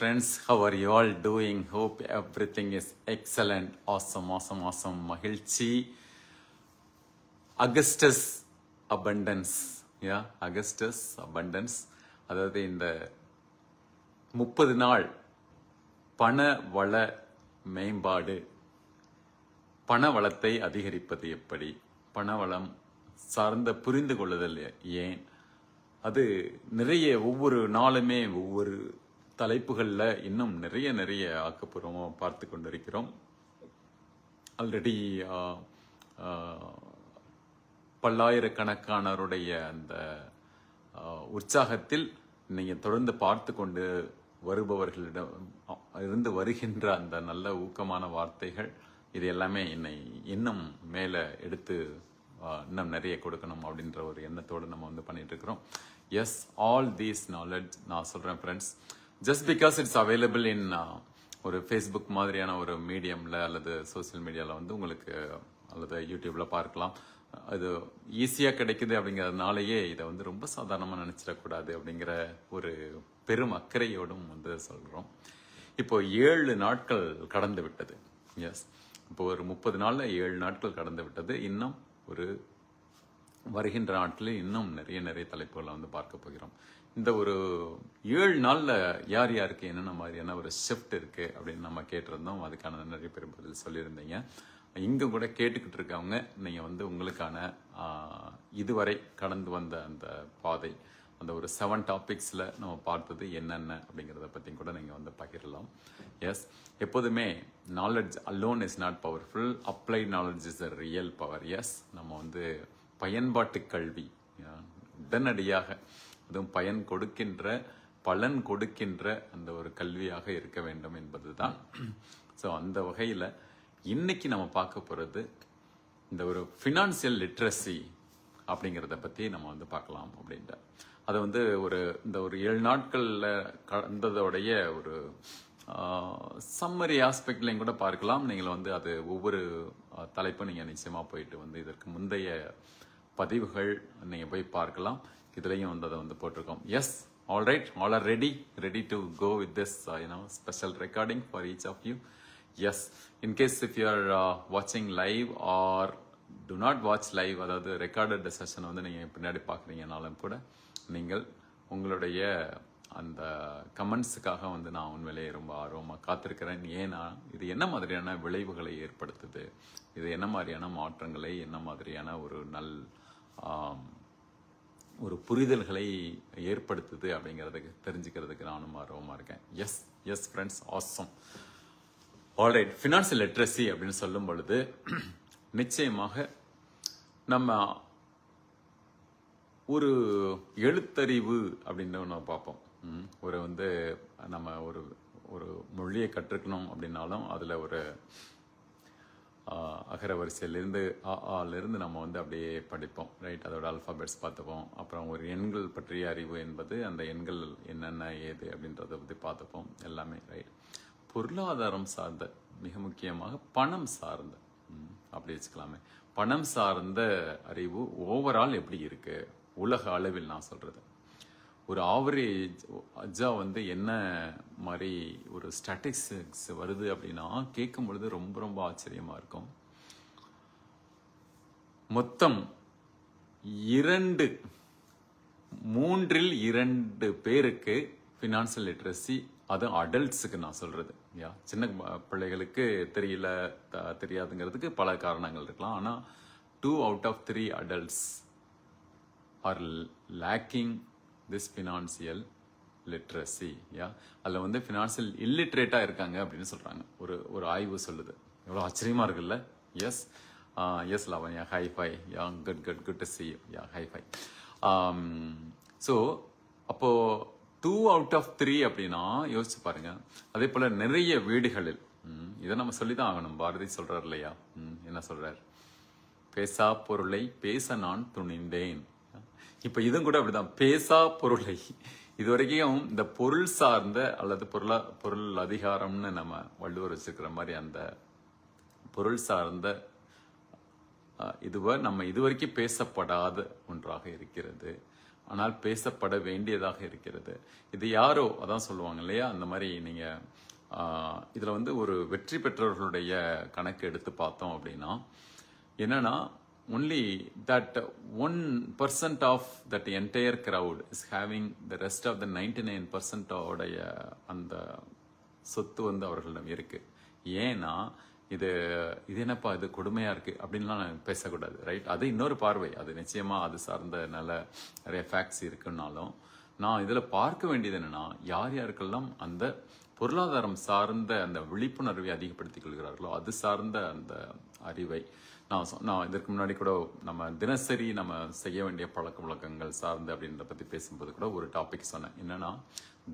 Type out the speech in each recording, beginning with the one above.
friends, how are you all doing? Hope everything is excellent. Awesome. மகிழ்ச்சி. Augustus abundance. Augustus abundance. அதாவது இந்த 30 நாள் பண வள மேம்பாடு, பண வளத்தை அதிகரிப்பது எப்படி, பண வளம் சார்ந்த புரிந்து கொள்ளுதல் ஏன், அது நிறைய ஒவ்வொரு நாளுமே ஒவ்வொரு தலைப்புகளில் இன்னும் நிறைய ஆக்கப்பூர்வமாக பார்த்து கொண்டிருக்கிறோம். ஆல்ரெடி பல்லாயிரக்கணக்கானவருடைய அந்த உற்சாகத்தில் நீங்கள் தொடர்ந்து பார்த்து கொண்டு வருபவர்களிடம் இருந்து வருகின்ற அந்த நல்ல ஊக்கமான வார்த்தைகள், இது எல்லாமே என்னை இன்னும் மேலே எடுத்து இன்னும் நிறைய கொடுக்கணும் அப்படின்ற ஒரு எண்ணத்தோடு நம்ம வந்து பண்ணிட்டு இருக்கிறோம். எஸ், ஆல் தீஸ் நாலேஜ் நான் சொல்கிறேன் friends, just because it's available in ஒரு ஃபேஸ்புக் மாதிரியான ஒரு மீடியமில் அல்லது சோசியல் மீடியாவில் வந்து உங்களுக்கு அல்லது யூடியூப்பில் பார்க்கலாம். அது ஈஸியாக கிடைக்குது அப்படிங்கிறதுனாலேயே இதை வந்து ரொம்ப சாதாரணமாக நினச்சிடக்கூடாது அப்படிங்கிற ஒரு பெரும் அக்கறையோடும் வந்து சொல்கிறோம். இப்போ 7 நாட்கள் கடந்து விட்டது. எஸ், இப்போ ஒரு 30 நாளில் 7 நாட்கள் கடந்து விட்டது. இன்னும் ஒரு வருகின்ற நாட்களில் இன்னும் நிறைய தலைப்புகளை வந்து பார்க்க போகிறோம். இந்த ஒரு 7 நாளில் யார் யாருக்கு என்னென்ன மாதிரியான ஒரு ஷிஃப்ட் இருக்குது அப்படின்னு நம்ம கேட்டிருந்தோம். அதுக்கான நிறைய பேர் பதில் சொல்லியிருந்தீங்க. இங்கே கூட கேட்டுக்கிட்டு இருக்கவங்க, நீங்கள் வந்து உங்களுக்கான இதுவரை கடந்து வந்த அந்த பாதை, அந்த ஒரு 7 டாபிக்ஸில் நம்ம பார்த்தது என்னென்ன அப்படிங்கிறத பற்றி கூட நீங்கள் வந்து பகிரலாம். எஸ், எப்போதுமே knowledge alone is not powerful, applied knowledge is the real power. Yes, நம்ம வந்து பயன்பாட்டு கல்வி உடனடியாக, அதுவும் பலன் கொடுக்கின்ற அந்த ஒரு கல்வியாக இருக்க வேண்டும் என்பது தான். ஸோ அந்த வகையில் இன்னைக்கு நம்ம பார்க்க போகிறது இந்த ஒரு ஃபினான்சியல் லிட்ரஸி அப்படிங்கிறத பற்றி நம்ம வந்து பார்க்கலாம். அப்படின்ற அதை வந்து இந்த ஒரு 7 நாட்களில் கடந்ததோடைய ஒரு சம்மரி ஆஸ்பெக்ட்லையும் கூட பார்க்கலாம். நீங்கள் வந்து அது ஒவ்வொரு தலைப்பும் நீங்கள் நிச்சயமாக போயிட்டு வந்து இதற்கு முந்தைய பதிவுகள் நீங்கள் போய் பார்க்கலாம். இதுலையும் வந்து அதை வந்து போட்டிருக்கோம். Yes, all right, all are ready to go with this special recording for each of you. Yes, in case if you are வாட்சிங் live or do not watch live, அதாவது ரெக்கார்டட் செஷன் வந்து நீங்கள் பின்னாடி பார்க்குறீங்கனாலும் கூட நீங்கள் உங்களுடைய அந்த கமெண்ட்ஸுக்காக வந்து நான் உண்மையிலேயே ரொம்ப ஆர்வமாக காத்திருக்கிறேன். ஏன்னா இது என்ன மாதிரியான விளைவுகளை ஏற்படுத்துது, இது என்ன மாதிரியான மாற்றங்களை, என்ன மாதிரியான ஒரு புரிதல்களை ஏற்படுத்துது அப்படிங்கிறதுக்கு தெரிஞ்சுக்கிறதுக்கு நானும் ஆர்வமாக இருக்கேன். S friends, awesome. Alright, financial literacy அப்படின்னு சொல்லும் பொழுது நிச்சயமாக நம்ம ஒரு எழுத்தறிவு அப்படின்னு ஒன்று பார்ப்போம். நம்ம ஒரு மொழியை கற்றுக்கணும் அப்படின்னாலும் அதில் ஒரு அகர வரிசையிலிருந்து ஆலிருந்து நம்ம வந்து அப்படியே படிப்போம், ரைட்? அதோட அல்ஃபாபெட்ஸ் பார்த்துப்போம். அப்புறம் ஒரு எண்கள் பற்றிய அறிவு என்பது அந்த எண்கள் என்னென்ன ஏது அப்படின்றத பற்றி பார்த்துப்போம் எல்லாமே, ரைட்? பொருளாதாரம் சார்ந்த, மிக முக்கியமாக பணம் சார்ந்த, அப்படி வச்சுக்கலாமே, பணம் சார்ந்த அறிவு ஓவரால் எப்படி இருக்கு உலக அளவில், நான் சொல்றது ஒரு ஆவரேஜா வந்து என்ன மாதிரி ஒரு ஸ்டாட்டிஸ்டிக்ஸ் வருது அப்படின்னா கேட்கும் பொழுது ரொம்ப ஆச்சரியமா இருக்கும். மொத்தம் 3 இல் 2 பேருக்கு ஃபினான்சியல் லிட்ரஸி, அதுவும் அடல்ட்ஸுக்கு நான் சொல்றது. சின்ன பிள்ளைகளுக்கு தெரியாதுங்கிறதுக்கு பல காரணங்கள் இருக்கலாம். ஆனால் 2 out of 3 adults are lacking this financial literacy. அதில் வந்து ஃபினான்சியல் இல்லிட்ரேட்டா இருக்காங்க அப்படின்னு சொல்றாங்க. ஒரு ஆய்வு சொல்லுது. எவ்வளோ ஆச்சரியமா இருக்குல்ல? Yes Lavanya, hi fi. Good to see you. Hi fi. So அப்போ 2 out of 3 அப்படின்னா யோசிச்சு பாருங்க. அதே போல நிறைய வீடுகளில் இதை நம்ம சொல்லிதான் ஆகணும். பாரதி சொல்றாரு இல்லையா? என்ன சொல்றாரு? பேசா பொருளை பேச நான் துணிந்தேன். இப்ப இதுவும் கூட அப்படிதான், பேசா பொருளை. இதுவரைக்கும் இந்த பொருள் சார்ந்த அல்லது பொருள் அதிகாரம்னு நம்ம வள்ளுவர் வச்சிருக்கிற மாதிரி அந்த பொருள் சார்ந்த நம்ம இதுவரைக்கும் பேசப்படாத ஒன்றாக இருக்கிறது. ஆனால் பேசப்பட வேண்டியதாக இருக்கிறது. இது யாரோ அதான் சொல்லுவாங்க இல்லையா, அந்த மாதிரி நீங்க இதுல வந்து ஒரு வெற்றி பெற்றவர்களுடைய கணக்கு எடுத்து பார்த்தோம் அப்படின்னா என்னன்னா, only that 1% of that entire crowd is having the rest of the 99% உடைய அந்த சொத்து வந்து அவர்களிடம் இருக்கு. ஏன்னா இது என்னப்பா இது கொடுமையா இருக்கு அப்படின்லாம் நான் பேசக்கூடாது, ரைட்? அது இன்னொரு பார்வை, அது நிச்சயமா அது சார்ந்த நிறைய ஃபேக்ட்ஸ் இருக்குன்னாலும் நான் இதுல பார்க்க வேண்டியது என்னன்னா, யார் யாருக்கெல்லாம் அந்த பொருளாதாரம் சார்ந்த அந்த விழிப்புணர்வை அதிகப்படுத்திக் கொள்கிறார்களோ அது சார்ந்த அந்த அறிவை நான் இதற்கு முன்னாடி கூட நம்ம தினசரி நம்ம செய்ய வேண்டிய பழக்க வழக்கங்கள் சார்ந்து அப்படின்றத பத்தி பேசும்போது கூட ஒரு டாபிக் சொன்னேன். என்னன்னா,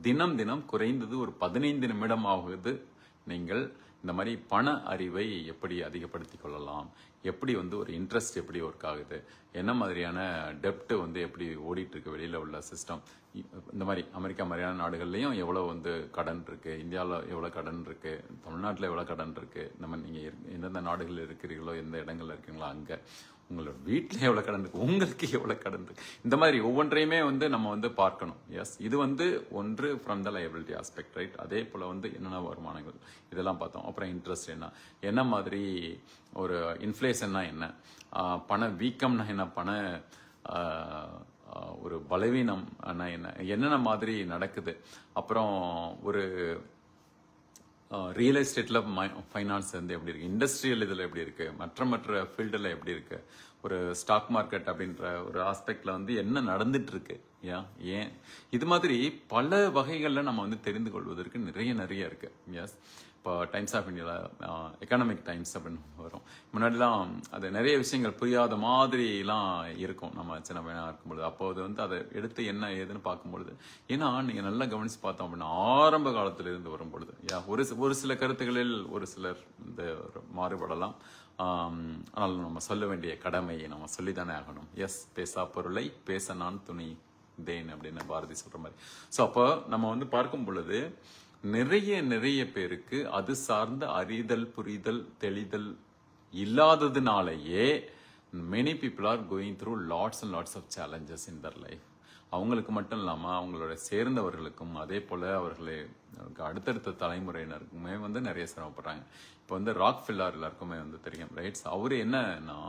தினம் தினம் குறைந்தது ஒரு 15 நிமிடமாவது நீங்கள் இந்த மாதிரி பண அறிவை எப்படி அதிகப்படுத்திக் கொள்ளலாம், எப்படி வந்து ஒரு இன்ட்ரெஸ்ட் எப்படி ஒர்க் ஆகுது, என்ன மாதிரியான டெப்ட் வந்து எப்படி ஓடிட்டு இருக்கு வெளியில உள்ள சிஸ்டம், இந்த மாதிரி அமெரிக்கா மாதிரியான நாடுகள்லயும் எவ்வளவு வந்து கடன் இருக்கு, இந்தியாவில் எவ்வளவு கடன் இருக்கு, தமிழ்நாட்டில் எவ்வளவு கடன் இருக்கு, நம்ம நீங்க எந்தெந்த நாடுகள் இருக்கிறீங்களோ எந்த இடங்கள்ல இருக்கீங்களோ அங்க உங்களோட வீட்டில் எவ்வளவு கடன் இருக்கு, உங்களுக்கு எவ்வளவு கடன் இருக்கு, இந்த மாதிரி ஒவ்வொன்றையுமே வந்து நம்ம வந்து பார்க்கணும். எஸ், இது வந்து ஒன்று from the liability aspect, right? அதே போல வந்து என்னென்ன வருமானங்கள் இதெல்லாம் பார்த்தோம். அப்புறம் இன்ட்ரெஸ்ட் என்ன மாதிரி ஒரு இன்ஃப்ளேஷன்னா என்ன, பண வீக்கம்னா என்ன, பண ஒரு பலவீனம் என்னென்ன மாதிரி நடக்குது, அப்புறம் ஒரு ரியல் எஸ்டேட்ல ஃபைனான்ஸ் வந்து எப்படி இருக்கு, இண்டஸ்ட்ரியல் இதுல எப்படி இருக்கு, மற்ற ஃபீல்டுல எப்படி இருக்கு, ஒரு ஸ்டாக் மார்க்கெட் அப்படின்ற ஒரு ஆஸ்பெக்ட்ல வந்து என்ன நடந்துட்டு இருக்கு, ஏன் இது மாதிரி பல வகைகள்ல நம்ம வந்து தெரிந்து கொள்வதற்கு நிறைய இருக்கு. எஸ், இப்போ டைம்ஸ் ஆஃப் இந்தியாவில் எக்கனாமிக் டைம்ஸ் அப்படின்னு வரும். முன்னாடிலாம் அது நிறைய விஷயங்கள் புரியாத மாதிரிலாம் இருக்கும் நம்ம சின்ன பையனாக இருக்கும்பொழுது. அப்போது வந்து அதை எடுத்து என்ன ஏதுன்னு பார்க்கும்பொழுது, ஏன்னா நீங்கள் நல்லா கவனித்து பார்த்தோம் அப்படின்னா ஆரம்ப காலத்திலிருந்து வரும்பொழுது ஒரு சில கருத்துக்களில் ஒரு சிலர் இந்த மாறுபடலாம். ஆனால் நம்ம சொல்ல வேண்டிய கடமையை நம்ம சொல்லித்தானே ஆகணும். எஸ், பேசா பொருளை பேச நான் துணி தேன் அப்படின்னு பாரதி சொல்ற மாதிரி. ஸோ அப்போ நம்ம வந்து பார்க்கும் பொழுது நிறைய பேருக்கு அது சார்ந்த அறிதல் புரிதல் தெளிதல் இல்லாததுனாலேயே many people are going through lots and lots of challenges in their life. அவங்களுக்கு மட்டும் இல்லாம அவங்களோட சேர்ந்தவர்களுக்கும் அதே போல அவர்களை அடுத்தடுத்த தலைமுறையினருக்குமே வந்து நிறைய சிரமப்படுறாங்க. இப்போ வந்து ராக்ஃபெல்லர் எல்லாருக்குமே வந்து தெரியும், ரைட்ஸ்? அவரு என்னன்னா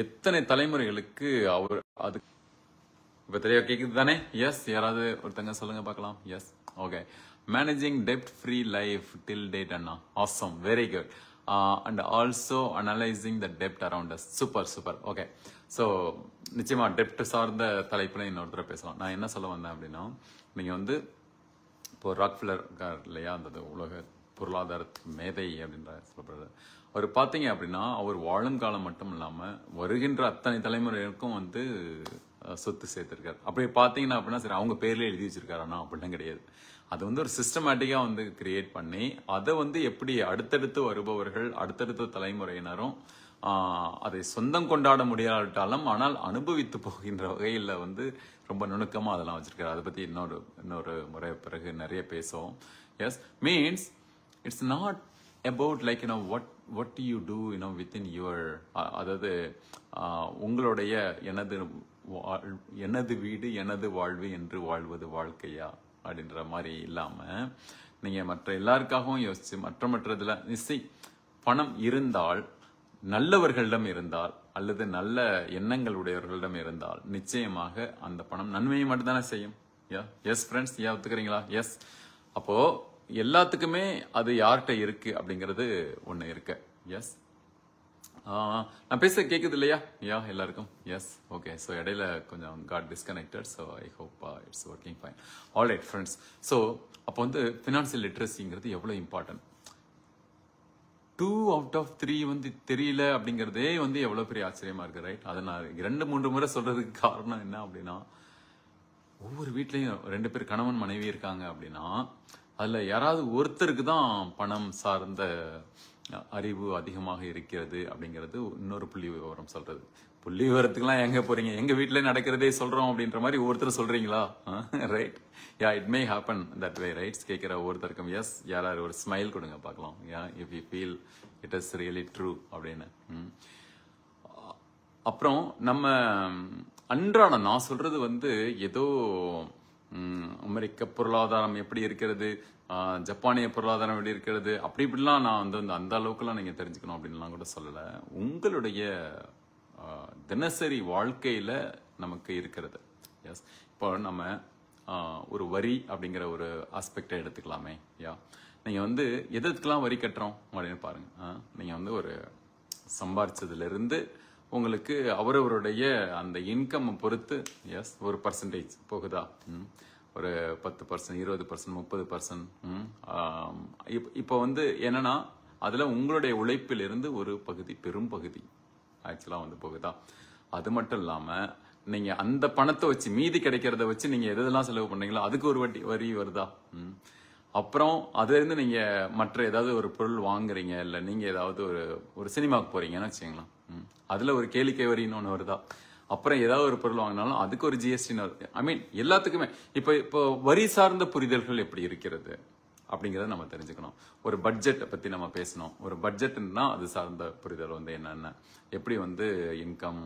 எத்தனை தலைமுறைகளுக்கு அவர் அது இப்ப தெரிய கேக்குது தானே? எஸ், யாராவது ஒருத்தங்க சொல்லுங்க பார்க்கலாம். Yes, okay. மேனேஜிங் டெப்ட் ஃப்ரீ லைஃப் டில் டேட் அண்ணா, awesome, very good. And also analysing the டெப்ட் around us, super. Okay, so நிச்சயமா டெப்ட் சார்ந்த தலைப்புல இன்னொருத்தர பேசலாம். நான் என்ன சொல்ல வந்தேன் அப்படின்னா, நீங்க வந்து இப்போ ராக்ஃபெல்லர் இல்லையா, அந்த உலக பொருளாதார மேதை அப்படின்ற சொல்லப்படுறது, அவர் பார்த்தீங்க அப்படின்னா அவர் வாழும் காலம் மட்டும் இல்லாம வருகின்ற அத்தனை தலைமுறைகளுக்கும் வந்து சொத்து சேர்த்திருக்காரு. அப்படி பார்த்தீங்கன்னா அப்படின்னா சரி அவங்க பேர்ல எழுதி வச்சிருக்காருன்னா அப்படிலாம் கிடையாது. அது வந்து ஒரு சிஸ்டமேட்டிக்கா வந்து கிரியேட் பண்ணி அதை வந்து எப்படி அடுத்தடுத்து வருபவர்கள் அடுத்தடுத்த தலைமுறையினரும் அதை சொந்தம் கொண்டாட முடியாவிட்டாலும் ஆனால் அனுபவித்து போகின்ற வகையில் வந்து ரொம்ப நுணுக்கமா அதெல்லாம் வச்சிருக்காரு. அதை பத்தி இன்னொரு முறை பிறகு நிறைய பேசுவோம். Yes, means it's not about like what do you do within your அதாவது உங்களுடைய எனது வீடு எனது வாழ்வு என்று வாழ்வது வாழ்க்கையா அப்படின்ற மாதிரி இல்லாம நீங்க மற்ற எல்லாருக்காகவும் யோசிச்சு மற்றதுல பணம் இருந்தால் நல்லவர்களிடம் இருந்தால் அல்லது நல்ல எண்ணங்கள் உடையவர்களிடம் இருந்தால் நிச்சயமாக அந்த பணம் நன்மையை மட்டும்தானே செய்யும். எஸ் ஃப்ரெண்ட்ஸ், ஒத்துக்கிறீங்களா? எஸ், அப்போ எல்லாத்துக்குமே அது யார்கிட்ட இருக்கு அப்படிங்கிறது ஒண்ணு இருக்கு. எஸ், நான் பேச கேக்குது இல்லையா? எல்லாருக்கும் எஸ், ஓகே. ஸோ இடையில கொஞ்சம் got disconnected. So I hope it's working fine. All right friends. So அப்போ வந்து ஃபினான்சியல் லிட்ரஸிங்கிறது எவ்வளவு இம்பார்ட்டன்ட். 2 out of 3 வந்து தெரியல அப்படிங்கறதே வந்து எவ்வளவு பெரிய ஆச்சரியமா இருக்கு, ரைட்? அதை நான் 2-3 முறை சொல்றதுக்கு காரணம் என்ன அப்படின்னா, ஒவ்வொரு வீட்லயும் 2 பேர் கணவன் மனைவி இருக்காங்க அப்படின்னா அதுல யாராவது ஒருத்தருக்கு தான் பணம் சார்ந்த அறிவு அதிகமாக இருக்கிறது அப்படிங்கிறது இன்னொரு புள்ளி விவரம் சொல்றது. புள்ளி விவரத்துக்குலாம் எங்க போறீங்க, எங்க வீட்டுல நடக்கிறதே சொல்றோம் அப்படின்ற மாதிரி ஒவ்வொருத்தர் சொல்றீங்களா? Right, it may happen that way, rights? கேட்கிற ஒவ்வொருத்தருக்கும் எஸ், யாராவது ஒரு ஸ்மைல் கொடுங்க பார்க்கலாம். If you feel it is really true அப்படின்னு. அப்புறம் நம்ம அன்றாடம் நான் சொல்றது வந்து ஏதோ அமெரிக்க பொருளாதாரம் எப்படி இருக்கிறது, ஜப்பானிய பொருளாதாரம் எப்படி இருக்கிறது, அப்படி இப்படிலாம் நான் வந்து அந்த அளவுக்குலாம் நீங்க தெரிஞ்சுக்கணும் அப்படின்லாம் கூட சொல்லல. உங்களுடைய தினசரி வாழ்க்கையில நமக்கு இருக்கிறது. எஸ், இப்போ நம்ம ஒரு வரி அப்படிங்கிற ஒரு ஆஸ்பெக்டை எடுத்துக்கலாமே. நீங்க வந்து எதுக்கெல்லாம் வரி கட்டுறோம் அப்படின்னு பாருங்க. நீங்க வந்து ஒரு சம்பாரிச்சதுல இருந்து உங்களுக்கு அவரவருடைய அந்த இன்கம் பொறுத்து எஸ் ஒரு பர்சன்டேஜ் போகுதா, ஒரு 10%, 20%, 30%. இப்போ வந்து என்னன்னா அதுல உங்களுடைய உழைப்பில் இருந்து ஒரு பகுதி, பெரும் பகுதி ஆக்சுவலா வந்து போகுதா. அது மட்டும் இல்லாம நீங்க அந்த பணத்தை வச்சு மீதி கிடைக்கிறத வச்சு நீங்க எதெல்லாம் செலவு பண்றீங்களோ அதுக்கு ஒரு வரி வருதா. அப்புறம் அதுல இருந்து நீங்க மற்ற ஏதாவது ஒரு பொருள் வாங்குறீங்க, இல்ல நீங்க ஏதாவது ஒரு சினிமாவுக்கு போறீங்கன்னு வச்சுக்கலாம், அதுல ஒரு கேளிக்கை வரின்னு ஒண்ணு வருதா. அப்புறம் ஏதாவது ஒரு பொருள் வாங்கினாலும் அதுக்கு ஒரு ஜிஎஸ்டின்னு வருது. ஐ மீன் எல்லாத்துக்குமே இப்போ வரி சார்ந்த புரிதல்கள் எப்படி இருக்கிறது அப்படிங்கறத நம்ம தெரிஞ்சுக்கணும். ஒரு பட்ஜெட்டை பத்தி நம்ம பேசணும். ஒரு பட்ஜெட்னா அது சார்ந்த புரிதல் வந்து என்னென்ன, எப்படி வந்து இன்கம்,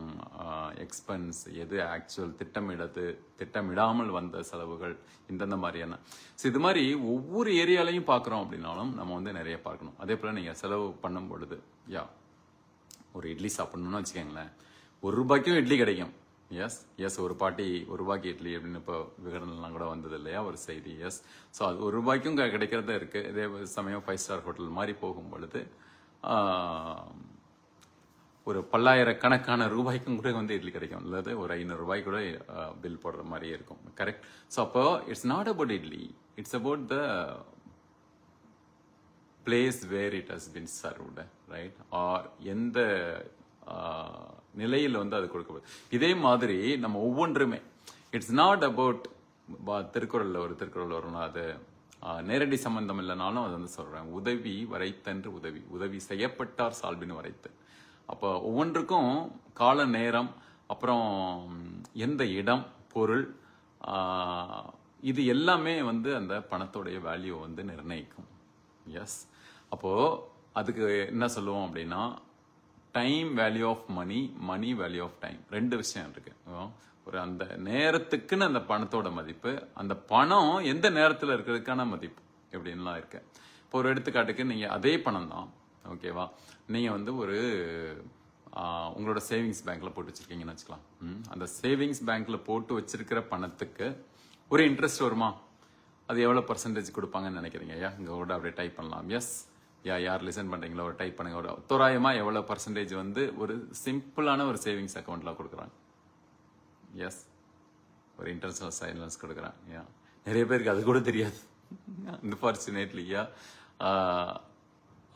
எக்ஸ்பென்ஸ், எது ஆக்சுவல், திட்டமிடாமல் வந்த செலவுகள், இந்தந்த மாதிரியான. இது மாதிரி ஒவ்வொரு ஏரியாலையும் பாக்குறோம் அப்படின்னாலும் நம்ம வந்து நிறைய பார்க்கணும். அதே போல நீங்க செலவு பண்ணும் பொழுது ஒரு இட்லி சாப்பிடணும்னு வச்சுக்கோங்களேன், ₹1 இட்லி கிடைக்கும். எஸ் ஒரு பாட்டி ₹1 இட்லி அப்படின்னு இப்போ விகடனெல்லாம் கூட வந்தது இல்லையா ஒரு செய்தி. எஸ், ஸோ அது ₹1 கிடைக்கிறதா இருக்கு. இதே சமயம் 5 ஸ்டார் ஹோட்டல் மாதிரி போகும் பொழுது ஒரு பல்லாயிரக்கணக்கான ரூபாய்க்கும் கூட வந்து இட்லி கிடைக்கும், அல்லது ஒரு ₹500 கூட பில் போடுற மாதிரியே இருக்கும். கரெக்ட். ஸோ அப்போ it's not about idli, it's about the place where it has been served, right? or எந்த நிலையில் வந்து அது கொடுக்கப்படுது. இதே மாதிரி நம்ம ஒவ்வொன்றுமே இட்ஸ் நாட் அபவுட் திருக்குறள்ல ஒரு திருக்குறள் வரணும், அது நேரடி சம்பந்தம் இல்லைனாலும் அது வந்து சொல்றேன், உதவி வரைத்தன்று உதவி செய்யப்பட்டார் சால்பின்னு வரைத்து. அப்போ ஒவ்வொன்றுக்கும் கால நேரம், அப்புறம் எந்த இடம், பொருள், இது எல்லாமே வந்து அந்த பணத்தோடைய வேல்யூ வந்து நிர்ணயிக்கும். எஸ், அப்போ அதுக்கு என்ன சொல்லுவோம் அப்படின்னா time value of money, money value of time, ரெண்டு விஷயம் இருக்கு. ஒரு அந்த நேரத்துக்குன்னு அந்த பணத்தோட மதிப்பு, அந்த பணம் எந்த நேரத்தில் இருக்கிறதுக்கான மதிப்பு எப்படின்லாம் இருக்கு. இப்போ ஒரு எடுத்துக்காட்டுக்கு நீங்க அதே பணம் தான், ஓகேவா, நீங்க வந்து ஒரு உங்களோட சேவிங்ஸ் பேங்க்ல போட்டு வச்சிருக்கீங்கன்னு வச்சுக்கலாம். அந்த சேவிங்ஸ் பேங்க்ல போட்டு வச்சிருக்கிற பணத்துக்கு ஒரு இன்ட்ரெஸ்ட் வருமா, அது எவ்வளவு பர்சன்டேஜ் கொடுப்பாங்கன்னு நினைக்கிறீங்க? இங்க கூட அப்படியே டைப் பண்ணலாம். எஸ், யார் லிசன் பண்றீங்களோ ஒரு டைப் பண்ணுங்க. ஒரு தோராயமா எவ்வளவு பர்சன்டேஜ் வந்து ஒரு சிம்பிளான ஒரு சேவிங்ஸ் அக்கௌண்ட்ல கொடுக்குறாங்க? எஸ், ஒரு இன்டர்நேஷனல் சைலன்ஸ் கொடுக்குறாங்க. நிறைய பேருக்கு அது கூட தெரியாது, அன்பார்ச்சுனேட்லி.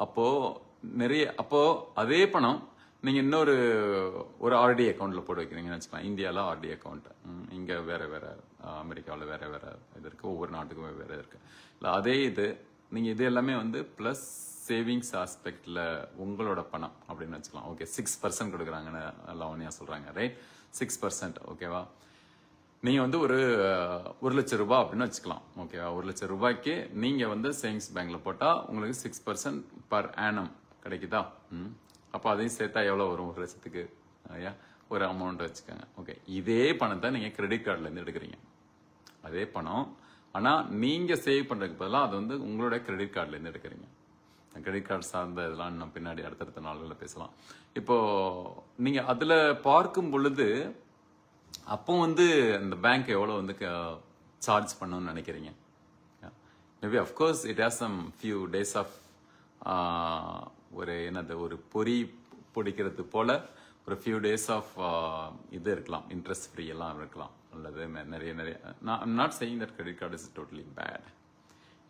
அப்போ அதே பணம் நீங்க இன்னொரு ஆர்டி அக்கௌண்ட்ல போட்டு வைக்கிறீங்கன்னு வச்சுக்கலாம். இந்தியால ஆர்டி அக்கௌண்ட், இங்க வேற அமெரிக்காவில் வேற இது இருக்கு, ஒவ்வொரு நாட்டுக்கும் வேற இருக்கு. இல்ல அதே இது நீங்க இது எல்லாமே வந்து பிளஸ் சேவிங்ஸ் ஆஸ்பெக்ட்ல உங்களோட பணம் அப்படின்னு வச்சுக்கலாம். ஓகே, 6% கொடுக்குறாங்கன்னு லவனியா சொல்றாங்க, ரைட்? 6%, ஓகேவா. நீங்க வந்து ஒரு ₹1,00,000 அப்படின்னு வச்சுக்கலாம், ஓகேவா. ₹1,00,000 நீங்க வந்து சேவிங்ஸ் பேங்க்ல போட்டா உங்களுக்கு 6% பர் ஆனம் கிடைக்குதா. அப்போ அதையும் சேர்த்தா எவ்வளவு வரும்? 1,00,000க்கு ஒரு அமௌண்ட் வச்சுக்கோங்க. ஓகே, இதே பணத்தை நீங்க கிரெடிட் கார்டுல இருந்து எடுக்கிறீங்க, அதே பணம். ஆனா நீங்க சேவ் பண்றதுக்கு பதிலாக அது வந்து உங்களோட கிரெடிட் கார்டுல இருந்து எடுக்கிறீங்க. கிரெடிட் கார்டு சார்ந்த இதெல்லாம் நம்ம பின்னாடி அடுத்தடுத்த நாள்களில் பேசலாம். இப்போ நீங்க அதுல பார்க்கும் பொழுது அப்போ வந்து அந்த பேங்க் எவ்வளவு வந்து சார்ஜ் பண்ணணும்னு நினைக்கிறீங்க? Maybe of course it has some few days of ஒரு பொறி பொடிக்கிறது போல ஒரு ஃபியூ டேஸ் ஆஃப் இது இருக்கலாம், இன்ட்ரெஸ்ட் ஃப்ரீ எல்லாம் இருக்கலாம், அல்லது நிறைய I'm not saying that credit card is totally bad.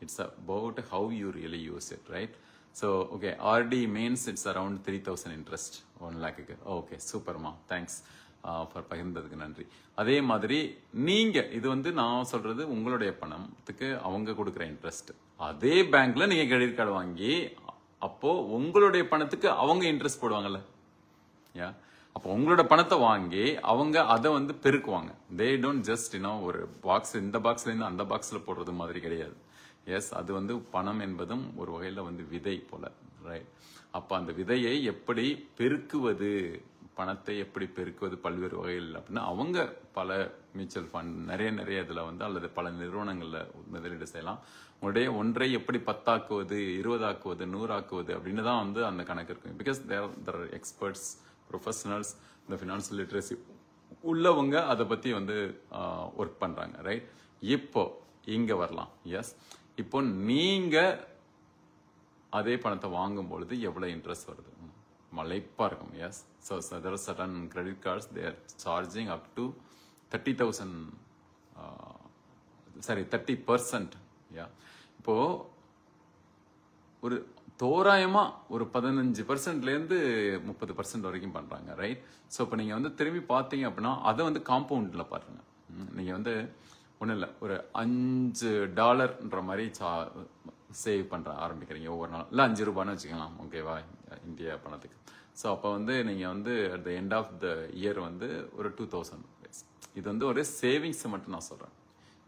It's about how you really use it, right? So, okay, RD means it's around 3,000 interest, 1 lakh. Okay, super ma, thanks for பகிர்ந்ததுக்கு நன்றி. அதே மாதிரி நீங்க இது வந்து நான் சொல்றது உங்களுடைய பணத்துக்கு அவங்க கொடுக்குற இன்ட்ரெஸ்ட். அதே பேங்க்ல நீங்க கிரெடிட் கார்டு வாங்கி அப்போ உங்களுடைய பணத்துக்கு அவங்க இன்ட்ரெஸ்ட் போடுவாங்கல்ல. அப்போ உங்களோட பணத்தை வாங்கி அவங்க அதை வந்து பெருக்குவாங்க. தே டோன்ட் ஜஸ்ட் ஒரு பாக்ஸ், இந்த பாக்ஸ்ல இருந்து அந்த பாக்ஸ்ல போடுறது மாதிரி கிடையாது. எஸ், அது வந்து பணம் என்பதும் ஒரு வகையில வந்து விதை போல, ரைட்? அப்ப அந்த விதையை எப்படி பெருக்குவது, பணத்தை எப்படி பெருக்குவது பல்வேறு வகையில் அப்படின்னா அவங்க பல மியூச்சுவல் ஃபண்ட் நிறைய இதில் வந்து அல்லது பல நிறுவனங்களில் முதலீடு செய்யலாம். உங்களுடைய ஒன்றை எப்படி 10 ஆக்குவது 20 ஆக்குவது 100 ஆக்குவது அப்படின்னு தான் வந்து அந்த கணக்கு இருக்கும். பிகாஸ் தேர் எக்ஸ்பர்ட்ஸ் ப்ரொஃபஷனல்ஸ் இந்த ஃபினான்ஷியல் லிட்ரஸி உள்ளவங்க அதை பற்றி வந்து ஒர்க் பண்ணுறாங்க. ரைட், இப்போ இங்கே வரலாம். எஸ், இப்போ நீங்கள் அதே பணத்தை வாங்கும் பொழுது எவ்வளோ இன்ட்ரெஸ்ட் வருது? மலைப்பாக இருக்கும். Yes, so there are certain credit cards they are charging up to 30,000 30%. யா, இப்போ ஒரு தோராயமா ஒரு 15%லேருந்து 30% வரைக்கும் பண்றாங்க. ரைட், ஸோ இப்போ நீங்க வந்து திரும்பி பார்த்தீங்க அப்படின்னா அதை வந்து காம்பவுண்ட்ல பாருங்க. நீங்க வந்து ஒன்றும் இல்லை, ஒரு $5 மாதிரி சேவ் பண்ற ஆரம்பிக்கிறீங்க ஒவ்வொரு நாள். இல்லை 5 ரூபான்னு வச்சுக்கலாம், ஓகேவா, இந்தியா பணத்துக்கு. ஸோ அப்போ வந்து நீங்கள் வந்து at the end of the year வந்து ஒரு 2000 rupees. இது வந்து ஒரு சேவிங்ஸ் மட்டும் நான் சொல்கிறேன்.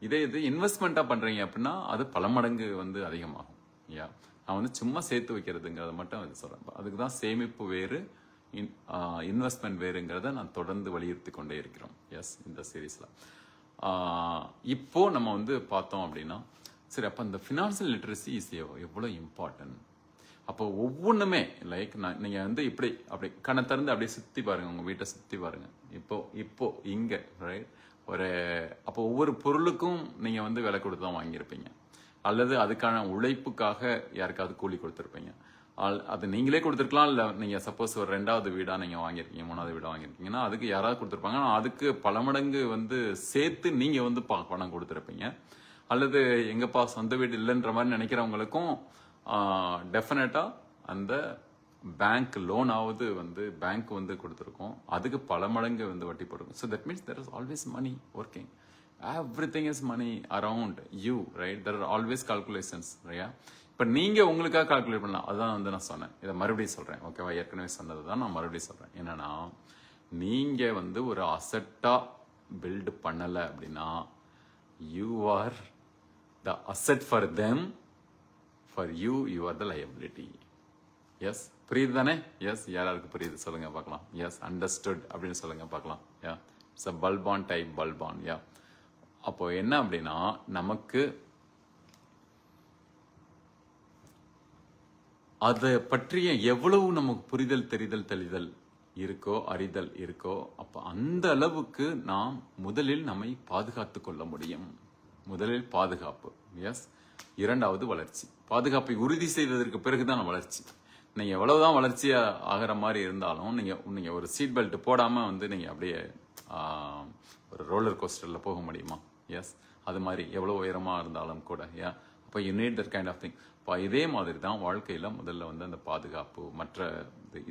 இது இன்வெஸ்ட்மெண்ட்டாக பண்ணுறீங்க அப்படின்னா அது பல மடங்கு வந்து அதிகமாகும். யா, நான் வந்து சும்மா சேர்த்து வைக்கிறதுங்கிறத மட்டும் அது சொல்கிறேன். அதுக்கு தான் சேமிப்பு வேறு இன்வெஸ்ட்மெண்ட் வேறுங்கிறத நான் தொடர்ந்து வலியுறுத்தி கொண்டே இருக்கிறோம். எஸ், இந்த சீரீஸில் இப்போ நம்ம வந்து பார்த்தோம் அப்படின்னா சரி, அப்போ இந்த ஃபினான்ஷியல் லிட்ரஸி இஸ் எவ்வளோ இம்பார்ட்டன்ட். அப்போ ஒவ்வொன்றுமே லைக் நீங்கள் வந்து இப்படி அப்படி கண்ணை திறந்து அப்படியே சுற்றி பாருங்கள், உங்கள் வீட்டை சுற்றி பாருங்கள். இப்போ இங்கே ரைட் ஒரு அப்போ ஒவ்வொரு பொருளுக்கும் நீங்கள் வந்து விலை கொடுத்து தான் வாங்கியிருப்பீங்க, அல்லது அதுக்கான உழைப்புக்காக யாருக்காவது கூலி கொடுத்துருப்பீங்க. அது நீங்களே கொடுத்துருக்கலாம், இல்லை நீங்கள் சப்போஸ் ஒரு 2வது வீடாக நீங்கள் வாங்கியிருக்கீங்க, 3வது வீடாக வாங்கியிருக்கீங்கன்னா அதுக்கு யாராவது கொடுத்துருப்பாங்க. ஆனால் அதுக்கு பல மடங்கு வந்து சேர்த்து நீங்கள் வந்து பணம் கொடுத்துருப்பீங்க. அல்லது எங்கப்பா சொந்த வீடு இல்லைன்ற மாதிரி நினைக்கிறவங்களுக்கும் டெஃபினட்டா அந்த பேங்க் லோனாவது வந்து பேங்க் வந்து கொடுத்துருக்கோம். அதுக்கு பல மடங்கு வந்து வட்டி போட்டிருக்கும். So that means there is always money working. Everything is money around you, right? There are always calculations. ரையா, இப்போ நீங்கள் உங்களுக்காக கால்குலேட் பண்ணலாம். அதுதான் வந்து நான் சொன்னேன். இதை மறுபடியும் சொல்கிறேன், ஓகேவா? ஏற்கனவே சொன்னது தான் நான் மறுபடியும் சொல்கிறேன். என்னன்னா, நீங்கள் வந்து ஒரு அசட்டாக பில்டு பண்ணலை அப்படின்னா you are the asset for them, for you are the liability. Yes, புரியுது தானே? எஸ், யாராருக்கு புரியுது சொல்லுங்க பார்க்கலாம். எஸ், அண்டர்ஸ்டுட் அப்படின்னு சொல்லுங்க பார்க்கலாம். யா, it's a Balban type Balban. யா, அப்போ என்ன அப்படின்னா நமக்கு அதை பற்றிய எவ்வளவு நமக்கு புரிதல் தெரிதல் தெளிதல் இருக்கோ, அறிதல் இருக்கோ, அப்போ அந்த அளவுக்கு நாம் முதலில் நம்மை பாதுகாத்து கொள்ள முடியும். முதலில் பாதுகாப்பு. எஸ், 2வது வளர்ச்சி. பாதுகாப்பை உறுதி செய்ததற்கு பிறகுதான் வளர்ச்சி. நீங்க எவ்வளவுதான் வளர்ச்சி ஆகிற மாதிரி இருந்தாலும் நீங்க ஒரு சீட் பெல்ட் போடாம வந்து நீங்க அப்படியே ஒரு ரோலர் கோஸ்டர்ல போக முடியுமா? எஸ், அது மாதிரி எவ்வளவு உயரமா இருந்தாலும் கூட. யா, அப்போ you need that kind of thing. இப்போ இதே மாதிரி தான் வாழ்க்கையில முதல்ல வந்து அந்த பாதுகாப்பு மற்ற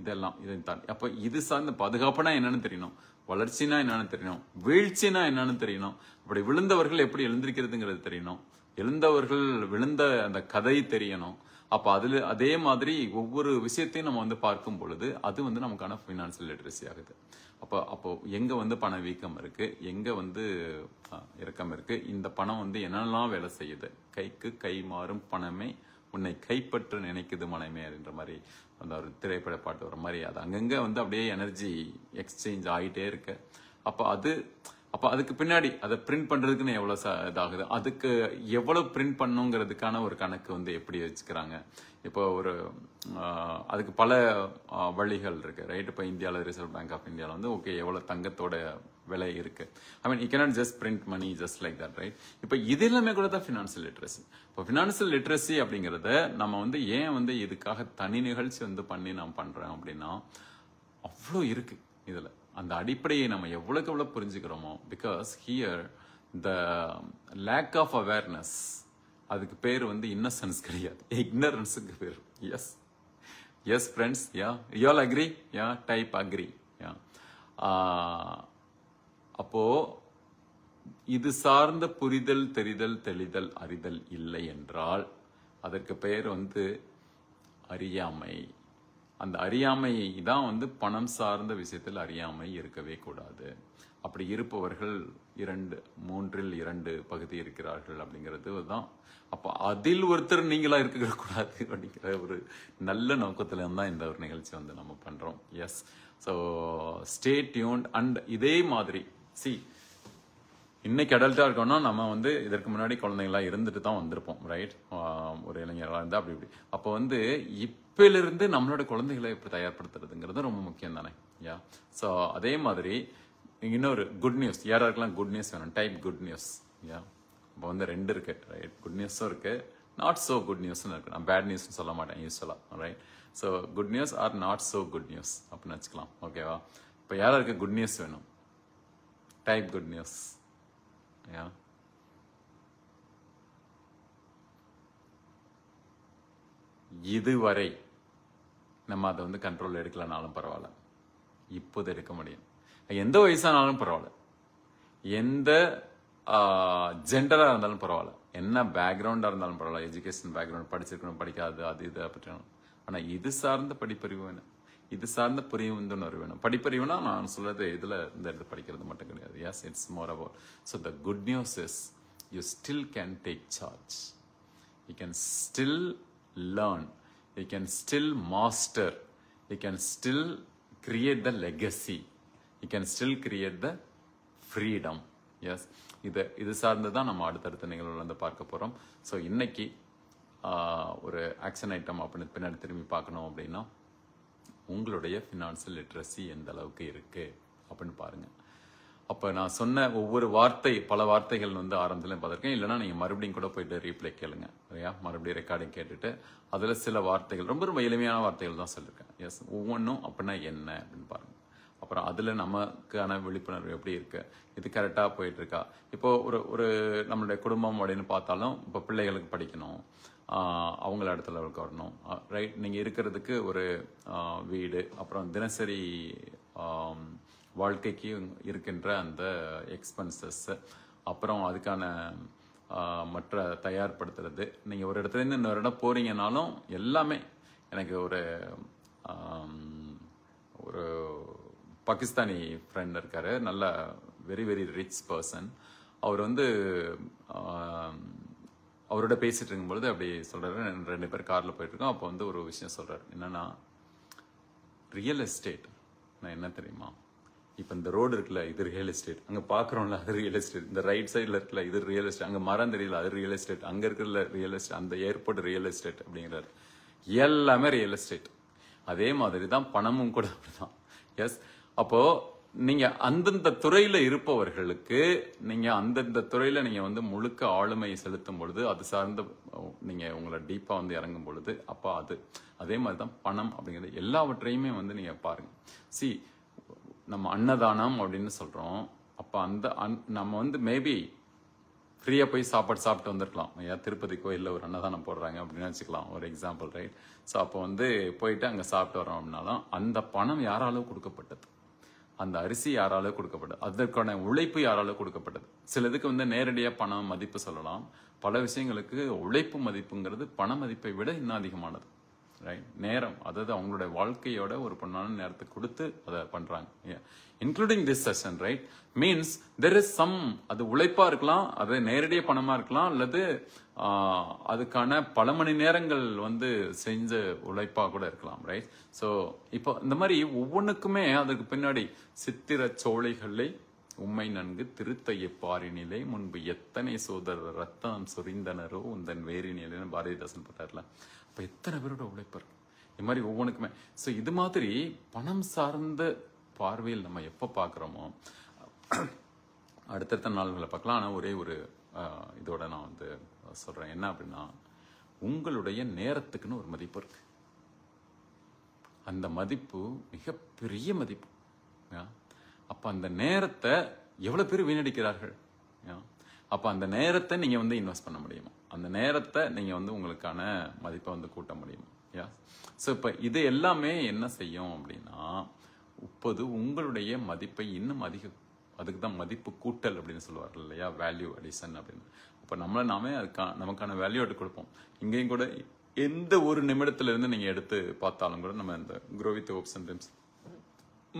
இதெல்லாம் இதை தாண்டி. அப்போ இது சார்ந்த பாதுகாப்புனா என்னன்னு தெரியணும், வளர்ச்சினா என்னன்னு தெரியணும், வீழ்ச்சினா என்னன்னு தெரியணும், அப்படி விழுந்தவர்கள் எப்படி எழுந்திருக்கிறதுங்கிறது தெரியணும், எழுந்தவர்கள் விழுந்த அந்த கதை தெரியணும். அப்போ அதுல அதே மாதிரி ஒவ்வொரு விஷயத்தையும் நம்ம வந்து பார்க்கும் பொழுது அது வந்து நமக்கான ஃபினான்ஷியல் லிட்ரஸி ஆகுது. அப்போ எங்க வந்து பண வீக்கம் இருக்கு, எங்க வந்து இறக்கம் இருக்கு, இந்த பணம் வந்து என்னெல்லாம் வேலை செய்யுது, கைக்கு கை மாறும் பணமே உன்னை கைப்பற்ற நினைக்குது மனமே அப்படின்ற மாதிரி அந்த ஒரு திரைப்பட பாட்டு வர மாதிரி அது அங்கங்க வந்து அப்படியே எனர்ஜி எக்ஸ்சேஞ்ச் ஆகிட்டே இருக்கு. அப்போ அதுக்கு பின்னாடி அதை பிரிண்ட் பண்றதுக்குன்னு எவ்வளவு இதாகுது, அதுக்கு எவ்வளவு பிரிண்ட் பண்ணுங்கிறதுக்கான ஒரு கணக்கு வந்து எப்படி வச்சுக்கிறாங்க. இப்போ ஒரு அதுக்கு பல வழிகள் இருக்கு. ரைட், இப்போ இந்தியாவில் ரிசர்வ் பேங்க் ஆஃப் இந்தியாவில் வந்து ஓகே எவ்வளவு தங்கத்தோட விலை இருக்கு. I mean you cannot just print money just like that. Right, இப்போ இது எல்லாமே கூட தான் ஃபினான்ஷியல் லிட்ரஸி. இப்போ ஃபினான்ஷியல் லிட்ரஸி அப்படிங்கிறத நம்ம வந்து ஏன் வந்து இதுக்காக தனி நிகழ்ச்சி வந்து பண்ணி நான் பண்றேன் அப்படின்னா அவ்வளோ இருக்கு இதுல. அந்த அடிப்படையை நம்ம எவ்வளவுக்கு எவ்வளவு புரிஞ்சுக்கிறோமோ, because here the lack of awareness, அதுக்கு பேர் வந்து இன்னசென்ஸ் கிடையாது, இக்னரன்ஸுக்கு பேர். Yes yes friends, ya, you all agree? Ya, type agree. Ya, அப்போ இது சார்ந்த புரிதல் தெரிதல் தெளிதல் அறிதல் இல்லை என்றால் அதற்கு பெயர் வந்து அறியாமை. அந்த அறியாமை தான் வந்து பணம் சார்ந்த விஷயத்தில் அறியாமை இருக்கவே கூடாது. அப்படி இருப்பவர்கள் 2/3 பகுதி இருக்கிறார்கள் அப்படிங்கிறது தான். அப்போ அதில் ஒருத்தர் நீங்களா இருக்க கூடாது அப்படிங்கிற ஒரு நல்ல நோக்கத்துல தான் இந்த ஒரு நிகழ்ச்சி வந்து நம்ம பண்றோம். Yes, so stay tuned. And இதே மாதிரி இன்னைக்கு அடல்ட்டா இருக்கோம்னா நம்ம வந்து இதற்கு முன்னாடி குழந்தைங்களா இருந்துட்டு தான் வந்திருப்போம், ரைட்? ஒரு இளைஞர்களா இருந்தா அப்படி இப்படி. அப்போ வந்து இப்பிலிருந்து நம்மளோட குழந்தைகளை எப்படி தயார்படுத்துறதுங்கிறது ரொம்ப முக்கியம் தானே. யா, ஸோ அதே மாதிரி இன்னொரு குட் நியூஸ், யாராருக்கெல்லாம் குட் நியூஸ் வேணும்? Type good news. யா, இப்போ வந்து 2 இருக்கு, ரைட்? குட் நியூஸும் இருக்கு, நாட் சோ குட் நியூஸ்னு இருக்கு. நான் பேட் நியூஸ்னு சொல்ல மாட்டேன் யூஸ்வலா, right? So good news or not so good news அப்படின்னு வச்சுக்கலாம், ஓகேவா? இப்போ யாராருக்கு குட் நியூஸ் வேணும்? Type good news. யா, இதுவரை நம்ம அதை வந்து கண்ட்ரோல் எடுக்கலனாலும் பரவாயில்ல, இப்போது எடுக்க முடியும். எந்த வயசானாலும் பரவாயில்ல, எந்த ஜெண்டரா இருந்தாலும் பரவாயில்ல, என்ன பேக்ரவுண்டா இருந்தாலும் பரவாயில்ல, எஜுகேஷன் பேக்ரவுண்ட், படிச்சிருக்கணும் படிக்காது அது இது அப்படி. ஆனா இது சார்ந்த படிப்பறிவு வேணும், இது சார்ந்த புரிந்துணர்வு வேணும். படிப்பறிவுனா நான் சொல்றது இதுல இந்த இடத்துல படிக்கிறது மட்டும் கிடையாது. Yes, it's more about. So the good news is you still can take charge, you can still learn, you can still master, you can still create the legacy, you can still create the freedom. Yes, இது சார்ந்து தான் நம்ம அடுத்தடுத்த நிகழ்வுல வந்து பார்க்க போறோம். So இன்னைக்கு ஒரு ஆக்ஷன் ஐட்டம் அப்படின்னு பின்னாடி திரும்பி பார்க்கணும் அப்படின்னா, உங்களுடைய ஃபினான்சியல் லிட்ரஸி எந்த அளவுக்கு இருக்கு அப்படின்னு பாருங்க. அப்போ நான் சொன்ன ஒவ்வொரு வார்த்தை, பல வார்த்தைகள் வந்து ஆரம்பத்தில் பார்த்துருக்கேன். இல்லைன்னா நீங்கள் மறுபடியும் கூட போயிட்டு ரீப்ளே கேளுங்க, சரியா? மறுபடியும் ரெக்கார்டிங் கேட்டுட்டு அதில் சில வார்த்தைகள் ரொம்ப ரொம்ப எளிமையான வார்த்தைகள் தான் சொல்லியிருக்கேன். எஸ், ஒவ்வொன்றும் அப்படின்னா என்ன அப்படின்னு பாருங்க. அப்புறம் அதில் நமக்கான விழிப்புணர்வு எப்படி இருக்கு, இது கரெக்டாக போயிட்டு இருக்கா? இப்போ ஒரு நம்மளுடைய குடும்பம் அப்படின்னு பார்த்தாலும், இப்போ பிள்ளைகளுக்கு படிக்கணும், அவங்கள அடுத்த லெவலுக்கு வரணும், ரைட்? நீங்கள் இருக்கிறதுக்கு ஒரு வீடு, அப்புறம் தினசரி வாழ்க்கைக்கு இருக்கின்ற அந்த எக்ஸ்பென்சஸ், அப்புறம் அதுக்கான மற்ற தயார்படுத்துறது. நீங்கள் ஒரு இடத்துல இருந்து இன்னொரு இடம் போறீங்கனாலும் எல்லாமே. எனக்கு ஒரு பாகிஸ்தானி ஃப்ரெண்ட் இருக்காரு, நல்ல வெரி வெரி ரிச் பர்சன். அவர் வந்து அவரோட பேசிட்டு இருக்கும்பொழுது அப்படி சொல்றாரு, 2 பேர் கார்ல போயிட்டு இருக்கோம். அப்போ வந்து ஒரு விஷயம் சொல்றாரு, என்னன்னா ரியல் எஸ்டேட் நான் என்ன தெரியுமா, இப்போ இந்த ரோடு இருக்குல்ல, இது ரியல் எஸ்டேட். அங்கே பார்க்குறோம்ல, அது ரியல் எஸ்டேட். இந்த ரைட் சைடில் இருக்குல்ல, இது ரியல் எஸ்டேட். அங்கே மரம் தெரியல, அது ரியல் எஸ்டேட். அங்கே இருக்கிற ரியல் எஸ்டேட், அந்த ஏர்போர்ட் ரியல் எஸ்டேட் அப்படிங்கிறாரு. எல்லாமே ரியல் எஸ்டேட். அதே மாதிரி தான் பணமும் கூட அப்படிதான். எஸ், அப்போ நீங்க அந்தந்த துறையில இருப்பவர்களுக்கு, நீங்க அந்தந்த துறையில நீங்க வந்து முழுக்க ஆளுமை செலுத்தும் பொழுது, அது சார்ந்த நீங்க உங்களை டீப்பா வந்து இறங்கும் பொழுது, அப்போ அதே மாதிரி தான் பணம் அப்படிங்கிறது. எல்லாவற்றையுமே வந்து நீங்க பாருங்க. சி, நம்ம அன்னதானம் அப்படின்னு சொல்றோம். அப்ப நம்ம வந்து மேபி ஃப்ரீயா போய் சாப்பிட்டு வந்திருக்கலாம். ஏன் திருப்பதி கோயில்ல ஒரு அன்னதானம் போடுறாங்க அப்படின்னு வச்சுக்கலாம், ஒரு எக்ஸாம்பிள், ரைட்? ஸோ அப்போ வந்து போயிட்டு அங்கே சாப்பிட்டு வரோம் அப்படின்னாலும் அந்த பணம் யாராலும் கொடுக்கப்பட்டது, அந்த அரிசி யாரால கொடுக்கப்பட்டது, அதற்கான உழைப்பு யாரால கொடுக்கப்பட்டது. சிலதுக்கு வந்து நேரடியாக பணம் மதிப்பு சொல்லலாம், பல விஷயங்களுக்கு உழைப்பு மதிப்புங்கிறது பண மதிப்பை விட இன்னும் அதிகமானது, ரைட்? நேரம், அதாவது அவங்களுடைய வாழ்க்கையோட ஒரு பொண்ணான நேரத்தை கொடுத்து அதை பண்றாங்க, including this session, right? Means there is some, அது உழைப்பா இருக்கலாம், அது நேரடிய பணமா இருக்கலாம், அல்லது அதுக்கான பல மணி நேரங்கள் வந்து செஞ்ச உழைப்பா கூட இருக்கலாம், ரைட்? ஸோ இப்போ இந்த மாதிரி ஒவ்வொன்றுக்குமே அதுக்கு பின்னாடி சித்திர சோலைகளை உண்மை நன்கு திருத்தைய பாரினிலே முன்பு எத்தனை சோதர் ரத்தம் சொரிந்தனரோ உந்தன் வேரினிலேன்னு பாரதிதாசன் போட்டார்ல. அப்ப எத்தனை பேரோட உழைப்பு இருக்கு இது மாதிரி ஒவ்வொன்றுக்குமே. ஸோ இது மாதிரி பணம் சார்ந்த பார்வையில் நம்ம எப்போ பார்க்குறோமோ அடுத்தடுத்த நாள்களை பார்க்கலாம். ஆனால் ஒரே ஒரு இதோட நான் வந்து சொல்றேன், என்ன அப்படின்னா, உங்களுடைய நேரத்துக்குன்னு ஒரு மதிப்பு இருக்கு. அந்த மதிப்பு மிகப்பெரிய மதிப்பு. அப்ப அந்த நேரத்தை எவ்வளவு பேர் வீணடிக்கிறார்கள். அப்ப அந்த நேரத்தை நீங்க வந்து இன்வெஸ்ட் பண்ண முடியுமா, அந்த நேரத்தை நீங்க வந்து உங்களுக்கான மதிப்பை வந்து கூட்ட முடியுமா? ஸோ இப்ப இது எல்லாமே என்ன செய்யும் அப்படின்னா, இப்போது உங்களுடைய மதிப்பை இன்னும் அதுக்கு தான் மதிப்பு கூட்டல் அப்படின்னு சொல்லுவார்கள் இல்லையா, வேல்யூ அடிஷன் அப்படின்னு. அப்போ நாமே நமக்கான வேல்யூ எடுத்து கொடுப்போம். இங்கேயும் கூட எந்த ஒரு நிமிடத்துல இருந்து நீங்க எடுத்து பார்த்தாலும் கூட நம்ம இந்த Grow with Hope Sometimes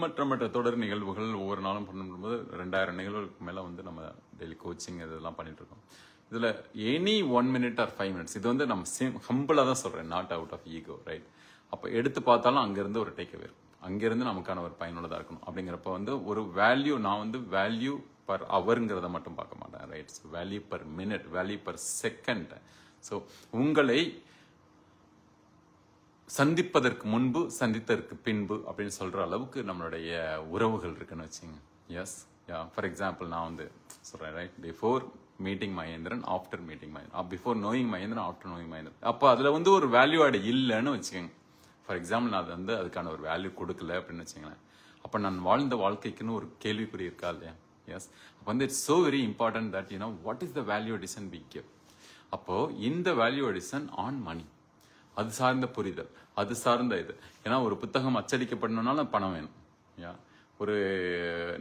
மற்ற தொடர் நிகழ்வுகள் ஒவ்வொரு நாளும் பண்ணும்போது 2000 நிகழ்வுகளுக்கு மேல வந்து நம்ம டெய்லி கோச்சிங் இதெல்லாம் பண்ணிட்டு இருக்கோம். இதுல எனி 1 minute or 5 minutes இது வந்து நம்ம ஹம்பிளா தான் சொல்றேன், not out of ego, right? அப்ப எடுத்து பார்த்தாலும் அங்கிருந்து ஒரு டேக் அவே, அங்கிருந்து நமக்கான ஒரு பயனுள்ளதா இருக்கணும். அப்படிங்கிறப்ப வந்து ஒரு வேல்யூ, நான் வந்து வேல்யூ பர் அவருங்கிறத மட்டும் பார்க்க மாட்டேன், right? Value per minute, value per second. So உங்களை சந்திப்பதற்கு முன்பு சந்தித்ததற்கு பின்பு அப்படின்னு சொல்ற அளவுக்கு நம்மளுடைய உறவுகள் இருக்குன்னு வச்சுங்க. எஸ், ஃபார் எக்ஸாம்பிள் நான் வந்து சொல்றேன், right? Before meeting Mahendran, after meeting Mahendran, before knowing Mahendran, after knowing Mahendran. அப்போ அதுல வந்து ஒரு வேல்யூ ஆட் இல்லைன்னு வச்சுக்கோங்க. ஃபார் எக்ஸாம்பிள் நான் அது வந்து அதுக்கான ஒரு வேல்யூ கொடுக்கல அப்படின்னு வச்சுங்களேன். அப்போ நான் வாழ்ந்த வாழ்க்கைக்குன்னு ஒரு கேள்விக்குறி இருக்கா இல்லையா? எஸ். அப்போ வந்து it's so very important that you know what is the value addition we give. அப்போ இந்த வேல்யூ அடிஷன் ஆன் மணி, அது சார்ந்த புரிதல், அது சார்ந்த இது. ஏன்னா ஒரு புத்தகம் அச்சடிக்கப்படணும்னாலும் பணம் வேணும். ஒரு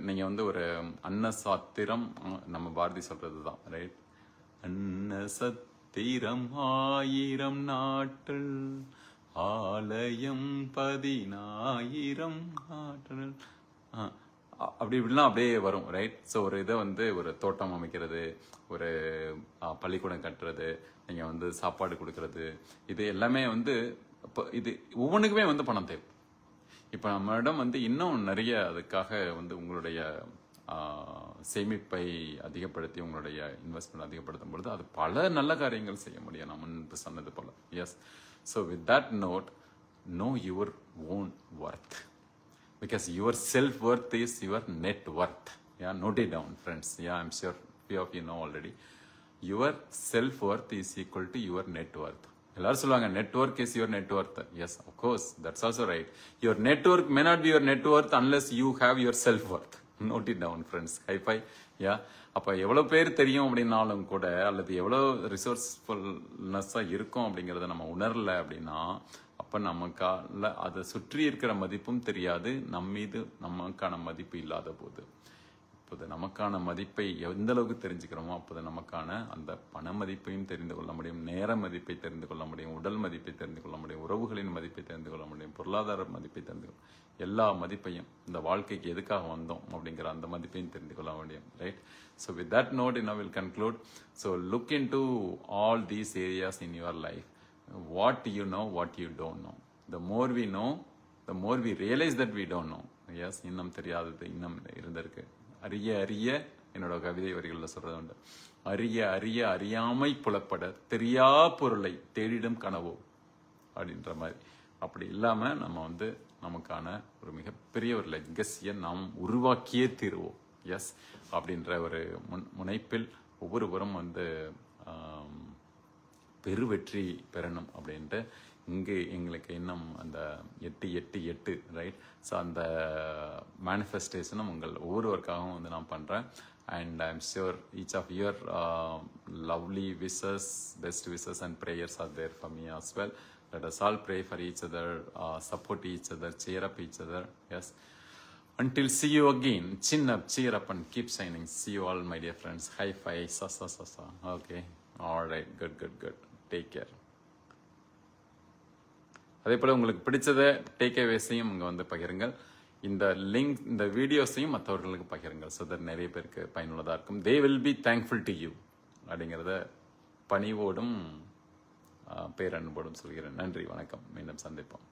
நீங்க வந்து ஒரு அன்ன சாத்திரம், நம்ம பாரதி சொல்றதுதான், ரைட்? அன்ன சத்திரம் 1000 நாட்கள், ஆலயம் 10000 ஆற்றல், அப்படி இப்படிலாம் அப்படியே வரும், ரைட்? ஸோ ஒரு இதை வந்து ஒரு தோட்டம் அமைக்கிறது, ஒரு பள்ளிக்கூடம் கட்டுறது, நீங்க வந்து சாப்பாடு கொடுக்கறது, இது எல்லாமே வந்து இது ஒவ்வொன்றுக்குமே வந்து பணம் தேவை. இப்போ நம்மளிடம் வந்து இன்னும் நிறைய அதுக்காக வந்து உங்களுடைய சேமிப்பை அதிகப்படுத்தி உங்களுடைய இன்வெஸ்ட்மெண்ட் அதிகப்படுத்தும் பொழுது அது பல நல்ல காரியங்கள் செய்ய முடியும், நான் முன்பு சொன்னது போல. Yes. So with that note, know your own worth, because your self-worth is your net worth. Yeah, note it down, friends. Yeah, I'm sure few of you know already. Your self-worth is equal to your net worth. எல்லாரும் சொல்லுவாங்க network is your net worth. Yes, of course, that's also right. Your network may not be your net worth unless you have your self-worth. Note it down, friends. High five. Yeah. அப்ப எவ்வளவு பேர் தெரியும் அப்படின்னாலும் கூட, அல்லது எவ்வளவு ரிசோர்ஸ்ஃபுல்னஸா இருக்கும் அப்படிங்கறத நம்ம உணரல அப்படின்னா, அப்ப நமக்கால அதை சுற்றி இருக்கிற மதிப்பும் தெரியாது, நம்மீது நமக்கான மதிப்பு இல்லாத போது. இப்போது நமக்கான மதிப்பை எந்த அளவுக்கு தெரிஞ்சுக்கிறோமோ அப்போது நமக்கான அந்த பண மதிப்பையும் தெரிந்து கொள்ள முடியும், நேர மதிப்பை தெரிந்து கொள்ள முடியும், உடல் மதிப்பை தெரிந்து கொள்ள முடியும், உறவுகளின் மதிப்பை தெரிந்து கொள்ள முடியும், பொருளாதார மதிப்பை தெரிந்து கொள்ள, எல்லா மதிப்பையும், இந்த வாழ்க்கைக்கு எதுக்காக வந்தோம் அப்படிங்கிற அந்த மதிப்பையும் தெரிந்து கொள்ள முடியும், right? So with that note, we'll conclude. So look into all these areas in your life. What you know, what you don't know. The more we know, the more we realize that we don't know. Yes, இன்னும் தெரியாதது இன்னும் இருந்திருக்கு. அறிய அறிய, என்னோட கவிதை வரிகளில் சொல்றது உண்டு, அறிய அறிய அறியாமை புலப்பட தெரியா பொருளை தேடிடும் கனவோ அப்படின்ற மாதிரி. அப்படி இல்லாம நம்ம வந்து நமக்கான ஒரு மிகப்பெரிய ஒரு லெகசியை நாம் உருவாக்கியே தீருவோம். எஸ், அப்படின்ற ஒரு முனைப்பில் ஒவ்வொருவரும் வந்து பெரு வெற்றி பெறணும் அப்படின்ட்டு இங்கு எங்களுக்கு இன்னும் அந்த 8-8-8, ரைட்? ஸோ அந்த மேனிஃபெஸ்டேஷனும் உங்கள் ஒவ்வொருவருக்காகவும் வந்து நான் பண்ணுறேன். And I am sure each of your lovely wishes, best wishes and prayers are there for me as well. Let us all pray for each other, support each other, cheer up each other. Yes. Until see you again, chin up, cheer up and keep shining. See you all, my dear friends. High five, sa sa sa sa. Okay. All right. Good. Take care. அதே போல உங்களுக்கு பிடிச்சதை take அவேஸையும் இங்கே வந்து பகிருங்கள். இந்த link, இந்த வீடியோஸையும் மற்றவர்களுக்கு பகிருங்கள். ஸோ தட் நிறைய பேருக்கு பயனுள்ளதாக இருக்கும். They will be thankful to you அப்படிங்கிறத பணிவோடும் பேரன்போடும் சொல்கிறேன். நன்றி, வணக்கம். மீண்டும் சந்திப்போம்.